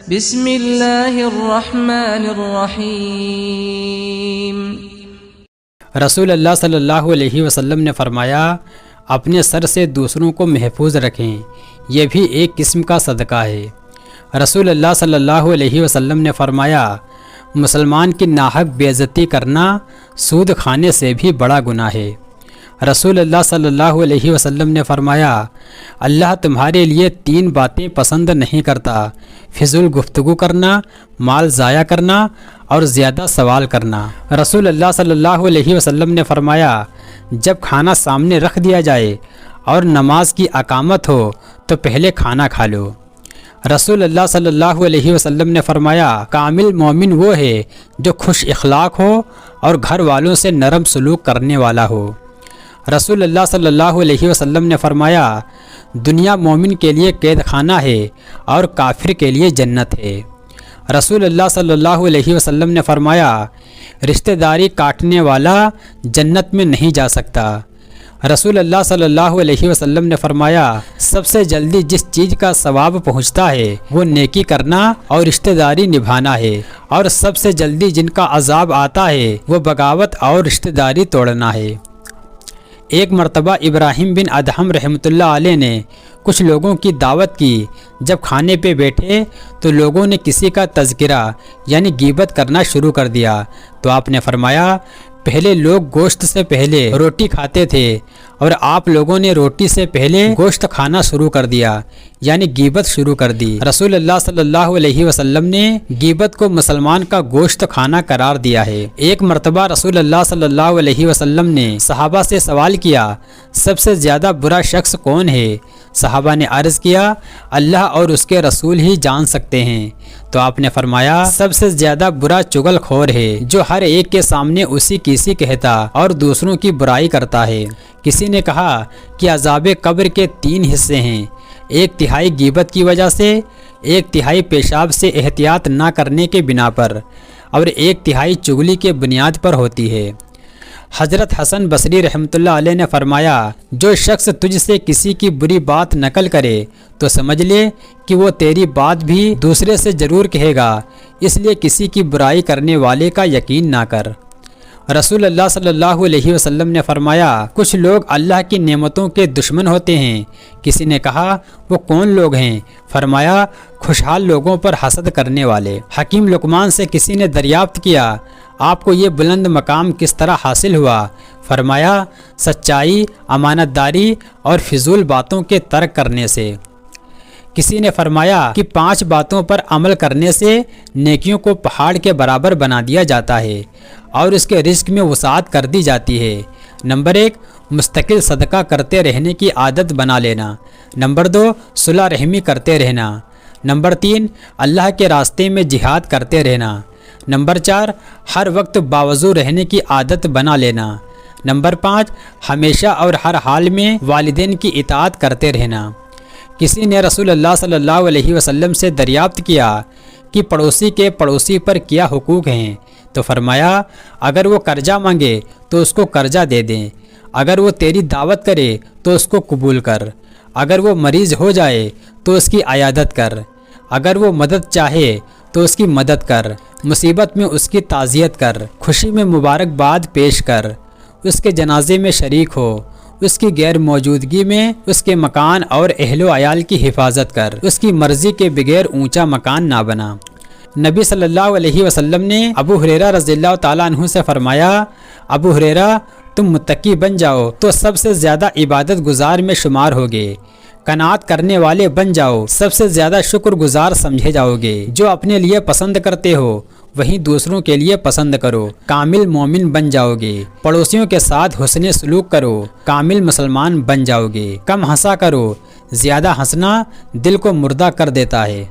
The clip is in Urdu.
بسم اللہ الرحمن الرحیم۔ رسول اللہ صلی اللہ علیہ وسلم نے فرمایا، اپنے سر سے دوسروں کو محفوظ رکھیں، یہ بھی ایک قسم کا صدقہ ہے۔ رسول اللہ صلی اللہ علیہ وسلم نے فرمایا، مسلمان کی ناحق بے عزتی کرنا سود کھانے سے بھی بڑا گناہ ہے۔ رسول اللہ صلی اللہ علیہ وسلم نے فرمایا، اللہ تمہارے لیے 3 باتیں پسند نہیں کرتا: فضول گفتگو کرنا، مال ضائع کرنا اور زیادہ سوال کرنا۔ رسول اللہ صلی اللہ علیہ وسلم نے فرمایا، جب کھانا سامنے رکھ دیا جائے اور نماز کی اقامت ہو تو پہلے کھانا کھا لو۔ رسول اللہ صلی اللہ علیہ وسلم نے فرمایا، کامل مومن وہ ہے جو خوش اخلاق ہو اور گھر والوں سے نرم سلوک کرنے والا ہو۔ رسول اللہ صلی اللہ علیہ وسلم نے فرمایا، دنیا مومن کے لیے قید خانہ ہے اور کافر کے لیے جنت ہے۔ رسول اللہ صلی اللہ علیہ وسلم نے فرمایا، رشتہ داری کاٹنے والا جنت میں نہیں جا سکتا۔ رسول اللہ صلی اللہ علیہ وسلم نے فرمایا، سب سے جلدی جس چیز کا ثواب پہنچتا ہے وہ نیکی کرنا اور رشتہ داری نبھانا ہے، اور سب سے جلدی جن کا عذاب آتا ہے وہ بغاوت اور رشتہ داری توڑنا ہے۔ ایک مرتبہ ابراہیم بن ادہم رحمۃ اللہ علیہ نے کچھ لوگوں کی دعوت کی۔ جب کھانے پہ بیٹھے تو لوگوں نے کسی کا تذکرہ یعنی غیبت کرنا شروع کر دیا، تو آپ نے فرمایا، پہلے لوگ گوشت سے پہلے روٹی کھاتے تھے اور آپ لوگوں نے روٹی سے پہلے گوشت کھانا شروع کر دیا، یعنی غیبت شروع کر دی۔ رسول اللہ صلی اللہ علیہ وسلم نے غیبت کو مسلمان کا گوشت کھانا قرار دیا ہے۔ ایک مرتبہ رسول اللہ صلی اللہ علیہ وسلم نے صحابہ سے سوال کیا، سب سے زیادہ برا شخص کون ہے؟ صحابہ نے عرض کیا، اللہ اور اس کے رسول ہی جان سکتے ہیں۔ تو آپ نے فرمایا، سب سے زیادہ برا چغل خور ہے جو ہر ایک کے سامنے اسی کسی کہتا اور دوسروں کی برائی کرتا ہے۔ کسی نے کہا کہ عذاب قبر کے 3 حصے ہیں، 1/3 غیبت کی وجہ سے، 1/3 پیشاب سے احتیاط نہ کرنے کے بنا پر، اور 1/3 چغلی کے بنیاد پر ہوتی ہے۔ حضرت حسن بصری رحمۃ اللہ علیہ نے فرمایا، جو شخص تجھ سے کسی کی بری بات نقل کرے تو سمجھ لے کہ وہ تیری بات بھی دوسرے سے ضرور کہے گا، اس لیے کسی کی برائی کرنے والے کا یقین نہ کر۔ رسول اللہ صلی اللہ علیہ وسلم نے فرمایا، کچھ لوگ اللہ کی نعمتوں کے دشمن ہوتے ہیں۔ کسی نے کہا، وہ کون لوگ ہیں؟ فرمایا، خوشحال لوگوں پر حسد کرنے والے۔ حکیم لقمان سے کسی نے دریافت کیا، آپ کو یہ بلند مقام کس طرح حاصل ہوا؟ فرمایا، سچائی، امانت داری اور فضول باتوں کے ترک کرنے سے۔ کسی نے فرمایا کہ 5 باتوں پر عمل کرنے سے نیکیوں کو پہاڑ کے برابر بنا دیا جاتا ہے اور اس کے رزق میں وسعت کر دی جاتی ہے۔ نمبر 1، مستقل صدقہ کرتے رہنے کی عادت بنا لینا۔ نمبر 2، صلح رحمی کرتے رہنا۔ نمبر 3، اللہ کے راستے میں جہاد کرتے رہنا۔ نمبر 4، ہر وقت باوضو رہنے کی عادت بنا لینا۔ نمبر 5، ہمیشہ اور ہر حال میں والدین کی اطاعت کرتے رہنا۔ کسی نے رسول اللہ صلی اللہ علیہ وسلم سے دریافت کیا کہ پڑوسی کے پڑوسی پر کیا حقوق ہیں؟ تو فرمایا، اگر وہ قرضہ مانگے تو اس کو قرضہ دے دیں، اگر وہ تیری دعوت کرے تو اس کو قبول کر، اگر وہ مریض ہو جائے تو اس کی عیادت کر، اگر وہ مدد چاہے تو اس کی مدد کر، مصیبت میں اس کی تعزیت کر، خوشی میں مبارکباد پیش کر، اس کے جنازے میں شریک ہو، اس کی غیر موجودگی میں اس کے مکان اور اہل و عیال کی حفاظت کر، اس کی مرضی کے بغیر اونچا مکان نہ بنا۔ نبی صلی اللہ علیہ وسلم نے ابو ہریرہ رضی اللہ تعالیٰ عنہ سے فرمایا، ابو ہریرہ، تم متقی بن جاؤ تو سب سے زیادہ عبادت گزار میں شمار ہوگے، قناعت کرنے والے بن جاؤ، سب سے زیادہ شکر گزار سمجھے جاؤ گے، جو اپنے لیے پسند کرتے ہو وہیں دوسروں کے لیے پسند کرو، کامل مومن بن جاؤ گے، پڑوسیوں کے ساتھ حسن سلوک کرو، کامل مسلمان بن جاؤ گے، کم ہنسا کرو، زیادہ ہنسنا دل کو مردہ کر دیتا ہے۔